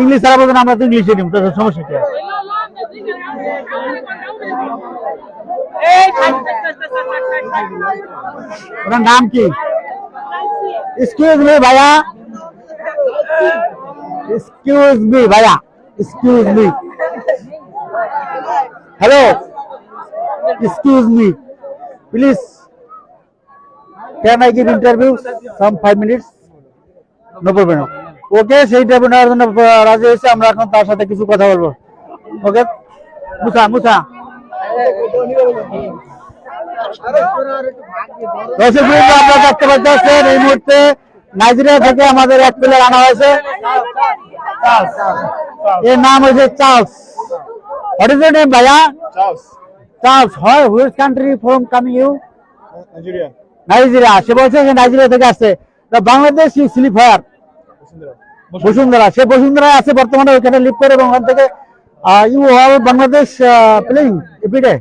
English ছাড়া বলবেন, আমরা তো ইংলিশে নিব, তো সমস্যা কি? ওনার নাম কি? এক্সকিউজ মি ভাইয়া, এক্সকিউজ মি ভাইয়া, excuse me, hello, excuse me please, can I give interview some 5 minutes? No problem. Okay, সেই ইন্টারভিউ নেওয়ার জন্য রাজি হয়েছে। আমরা এখন তার সাথে কিছু কথা বলবো। ওকে মুসা, মুসা আপনারা দেখতে পাচ্ছেন এই মুহূর্তে নাইজেরিয়া থেকে আমাদের এক প্লেয়ার আনা হয়েছে। এর নাম হয়েছে Charles. What is your name ভাইয়া? Charles. Charles. Which country from coming you? Nigeria. Nigeria. সে বলছে যে নাইজেরিয়া থেকে আসছে। Bangladesh you sleep fire Bashundhara. সে বসুন্ধরায় আছে বর্তমানে, ওইখানে লিভ করে এবং ওখান থেকে ইউ হল বাংলাদেশ প্লেইং এভরিডে।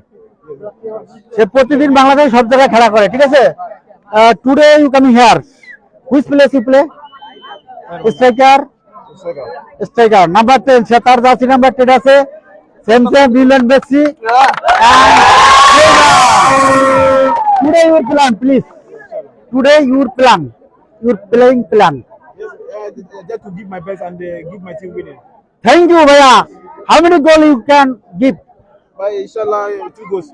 সে প্রতিদিন বাংলাদেশ সব জায়গায় খেলা করে, ঠিক আছে? Today you coming here, which place you play? Striker. Striker number 10। সে তার জার্সি নাম্বার 10 আছে। Same same Lionel Messi. Today your plan please, today your plan, your playing plan. Just to give my best and give my team winning. Thank you bhaiya. How many goal you can give? But inshallah, 2 goals.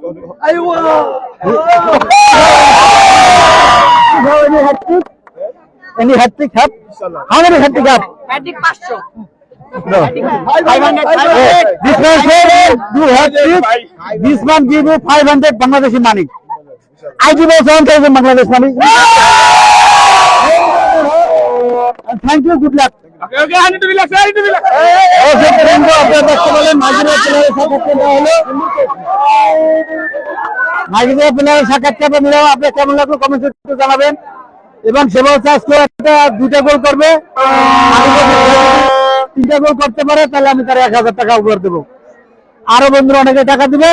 Any hat-trick? Any hat-trick have? Inshallah. How many hat-trick have? Magic 500. No. 500. This man said you hat-trick. This man give you 500 Bangladeshi money. I give you 7,000 Bangladesh money. And thank you. Good luck. Okay, I need to relax. I need to relax. আপনারা দেখতে পেলেন Nigeria প্লেয়ারের সাক্ষাৎকার দেওয়া হলো। Nigeria প্লেয়ারের সাক্ষাৎকার নিলেও আপনার কেমন লাগলো কমেন্ট করে জানাবেন। এবং সে বলছে আজকে একটা 2টা গোল করবে, 3টা গোল করতে পারে তাহলে আমি তার 1,000 টাকা উপহার দেবো। আরো বন্ধুরা অনেকে টাকা দিবে।